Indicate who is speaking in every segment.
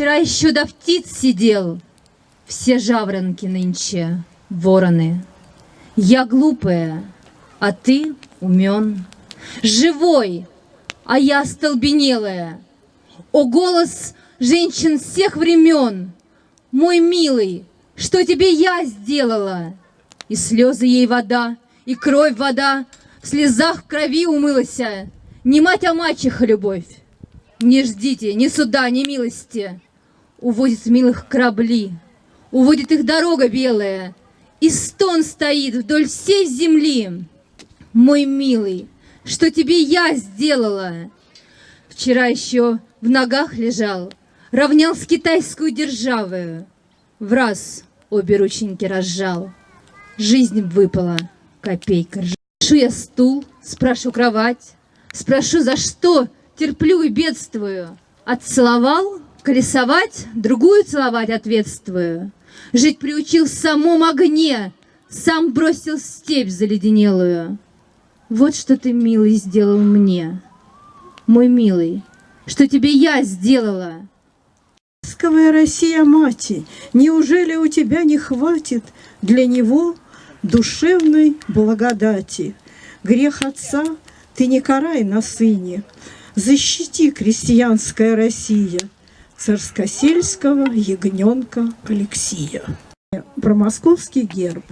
Speaker 1: Вчера еще до птиц сидел, все жаворонки нынче вороны. Я глупая, а ты умен, живой, а я остолбенелая. О, голос женщин всех времен, мой милый, что тебе я сделала? И слезы ей вода, и кровь вода, в слезах в крови умылася. Не мать, а мачеха любовь. Не ждите ни суда, ни милости. Уводит милых корабли, уводит их дорога белая, и стон стоит вдоль всей земли. Мой милый, что тебе я сделала? Вчера еще в ногах лежал, равнял с китайскую державою. Враз обе рученьки разжал, жизнь выпала, копейка ржа. Спрошу я стул, спрошу кровать, спрошу, за что терплю и бедствую. Отцеловал, колесовать, другую целовать ответствую. Жить приучил в самом огне, сам бросил в степь заледенелую. Вот что ты, милый, сделал мне, мой милый, что тебе я сделала.
Speaker 2: Ласковая Россия, мати, неужели у тебя не хватит для него душевной благодати? Грех отца ты не карай на сыне, защити, крестьянская Россия, царскосельского ягненка Алексия. Про московский герб.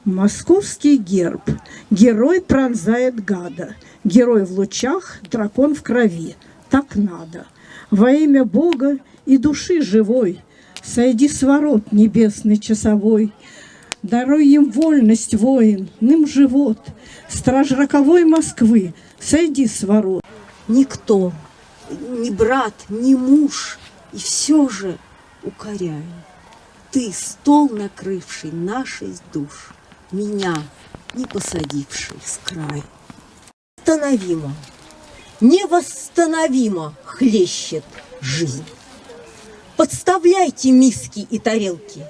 Speaker 2: Московский герб. Герой пронзает гада. Герой в лучах, дракон в крови. Так надо. Во имя Бога и души живой сойди с ворот, небесный часовой. Даруй им вольность, воин, ным живот. Страж роковой Москвы, сойди с ворот.
Speaker 3: Никто, ни брат, ни муж, и все же укоряю. Ты, стол накрывший нашей душ, меня, не посадивший с краю. Восстановимо, невосстановимо хлещет жизнь. Подставляйте миски и тарелки.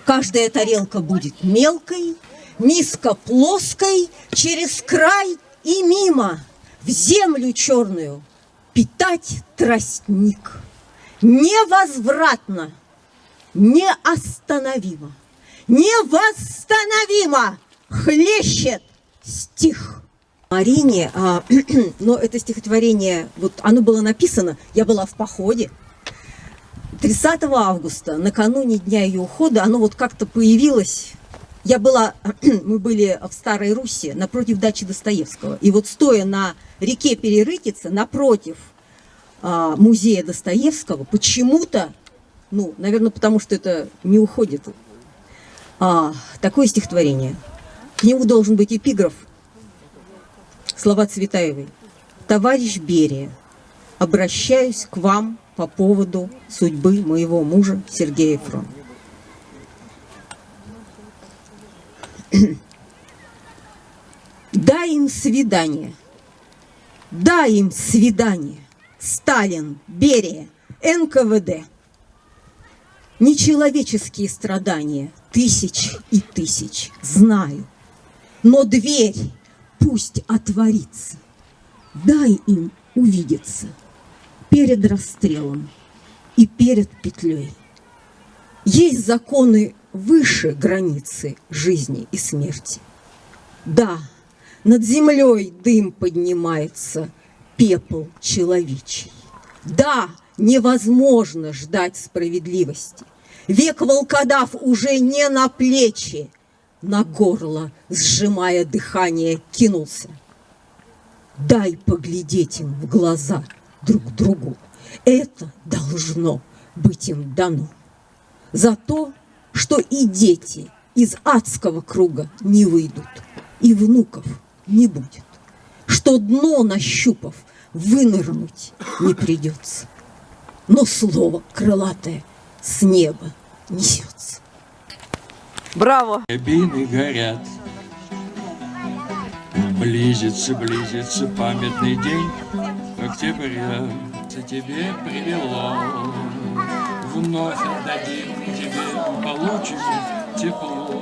Speaker 3: Каждая тарелка будет мелкой, миска плоской, через край и мимо, в землю черную питать тростник. Невозвратно, неостановимо, невосстановимо хлещет стих. Марине, но это стихотворение, вот оно было написано, я была в походе. 30 августа, накануне дня ее ухода, оно вот как-то появилось. Мы были в Старой Руси, напротив дачи Достоевского. И вот стоя на реке Перерытице, напротив музея Достоевского, почему-то, наверное, потому что это не уходит, такое стихотворение. К нему должен быть эпиграф. Слова Цветаевой. «Товарищ Берия, обращаюсь к вам по поводу судьбы моего мужа Сергея Фрона. Дай им свидание, дай им свидание, Сталин, Берия, НКВД. Нечеловеческие страдания, тысяч и тысяч, знаю, но дверь пусть отворится, дай им увидеться перед расстрелом и перед петлей. Есть законы выше границы жизни и смерти. Да, над землей дым поднимается, пепел человечий. Да, невозможно ждать справедливости. Век волкодав уже не на плечи, на горло, сжимая дыхание, кинулся. Дай поглядеть им в глаза друг другу. Это должно быть им дано. За то, что и дети из адского круга не выйдут, и внуков не будет, что дно нащупав, вынырнуть не придется, но слово крылатое с неба несется.
Speaker 4: Браво!
Speaker 5: Рябины горят, близится, близится памятный день октября. Тебе привело, вновь отдадим тебе, получим тепло.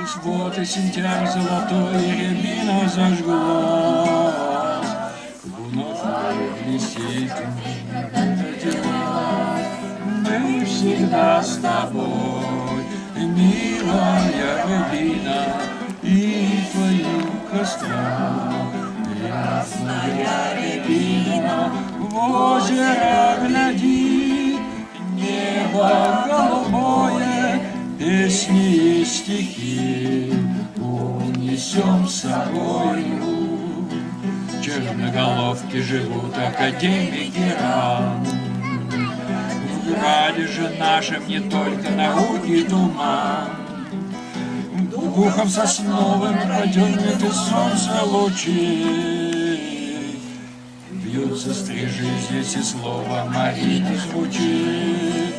Speaker 5: Уж вот и сентябрь золотой, рябина зажглась, вновь внесите. листва. Ясная рябина в озеро глядит, небо голубое, песни и стихи унесем с собою. Черноголовки живут академики ран. В граде же нашем не только науки туман. Духом сосновым подернуты солнце лучи. Бьются стрижи, здесь и слово Марии звучит.